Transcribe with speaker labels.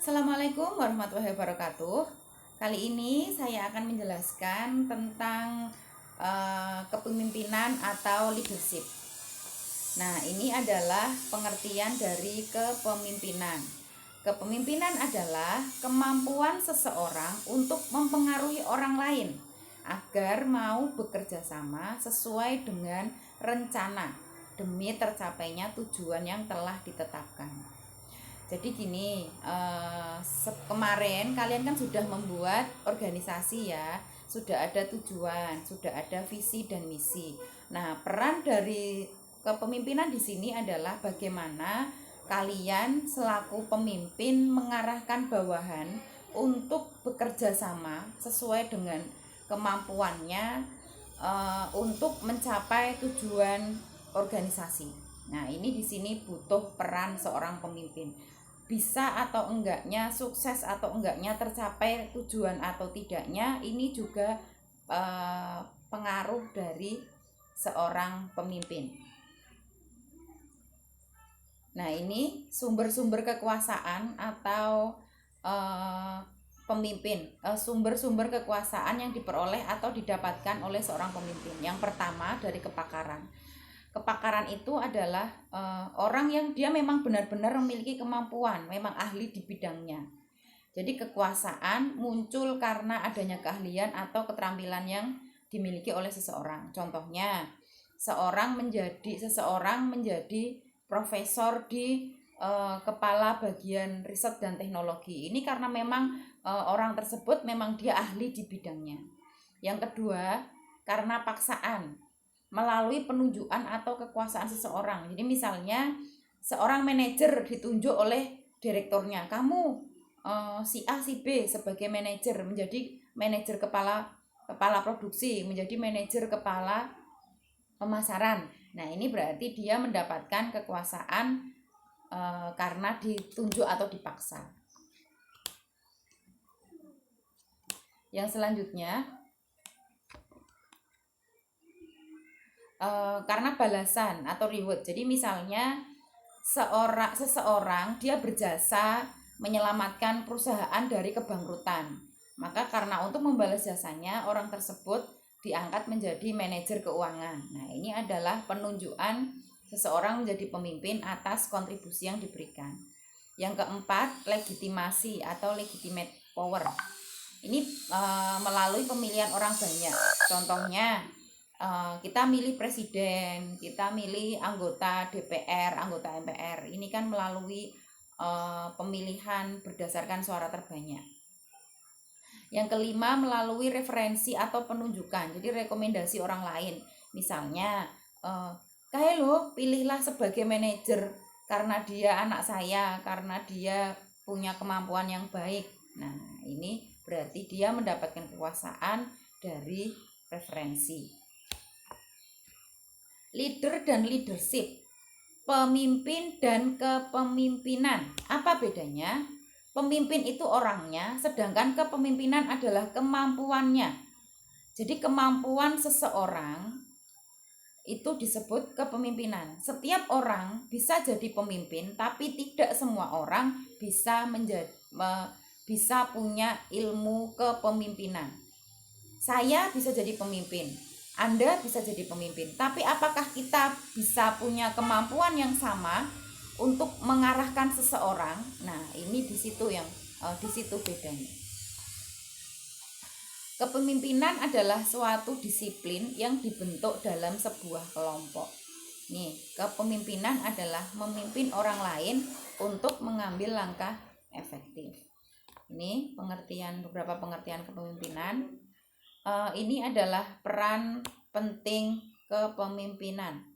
Speaker 1: Assalamualaikum warahmatullahi wabarakatuh. Kali ini saya akan menjelaskan tentang kepemimpinan atau leadership. Nah, ini adalah pengertian dari kepemimpinan. Kepemimpinan adalah kemampuan seseorang untuk mempengaruhi orang lain agar mau bekerja sama sesuai dengan rencana demi tercapainya tujuan yang telah ditetapkan. Jadi gini, kemarin kalian kan sudah membuat organisasi ya, sudah ada tujuan, sudah ada visi dan misi. Nah, peran dari kepemimpinan di sini adalah bagaimana kalian selaku pemimpin mengarahkan bawahan untuk bekerja sama sesuai dengan kemampuannya untuk mencapai tujuan organisasi. Nah, ini di sini butuh peran seorang pemimpin. Bisa atau enggaknya, sukses atau enggaknya tercapai tujuan atau tidaknya, ini juga pengaruh dari seorang pemimpin. Nah, ini sumber-sumber kekuasaan atau pemimpin, sumber-sumber kekuasaan yang diperoleh atau didapatkan oleh seorang pemimpin. Yang pertama dari kepakaran. Kepakaran itu adalah orang yang dia memang benar-benar memiliki kemampuan, memang ahli di bidangnya. Jadi kekuasaan muncul karena adanya keahlian atau keterampilan yang dimiliki oleh seseorang. Contohnya, seseorang menjadi profesor di kepala bagian riset dan teknologi. Ini karena memang orang tersebut memang dia ahli di bidangnya. Yang kedua, karena paksaan melalui penunjukan atau kekuasaan seseorang. Jadi misalnya seorang manajer ditunjuk oleh direkturnya, kamu si A si B sebagai manajer, menjadi manajer kepala produksi, menjadi manajer kepala pemasaran. Nah, ini berarti dia mendapatkan kekuasaan karena ditunjuk atau dipaksa. Yang selanjutnya, karena balasan atau reward. Jadi misalnya seseorang dia berjasa menyelamatkan perusahaan dari kebangkrutan. Maka karena untuk membalas jasanya, orang tersebut diangkat menjadi manajer keuangan. Nah, ini adalah penunjukan seseorang menjadi pemimpin atas kontribusi yang diberikan. Yang keempat, legitimasi atau legitimate power. Ini melalui pemilihan orang banyak. Contohnya, kita milih presiden, kita milih anggota DPR, anggota MPR. Ini kan melalui pemilihan berdasarkan suara terbanyak. Yang kelima, melalui referensi atau penunjukan. Jadi rekomendasi orang lain. Misalnya, kayak lo pilihlah sebagai manajer karena dia anak saya, karena dia punya kemampuan yang baik. Nah, ini berarti dia mendapatkan kekuasaan dari referensi. Leader dan leadership, pemimpin dan kepemimpinan. Apa bedanya? Pemimpin itu orangnya, sedangkan kepemimpinan adalah kemampuannya. Jadi kemampuan seseorang itu disebut kepemimpinan. Setiap orang bisa jadi pemimpin, tapi tidak semua orang bisa punya ilmu kepemimpinan. Saya bisa jadi pemimpin, Anda bisa jadi pemimpin, tapi apakah kita bisa punya kemampuan yang sama untuk mengarahkan seseorang? Nah, ini di situ bedanya. Kepemimpinan adalah suatu disiplin yang dibentuk dalam sebuah kelompok. Nih, kepemimpinan adalah memimpin orang lain untuk mengambil langkah efektif. Ini beberapa pengertian kepemimpinan. Ini adalah peran penting kepemimpinan.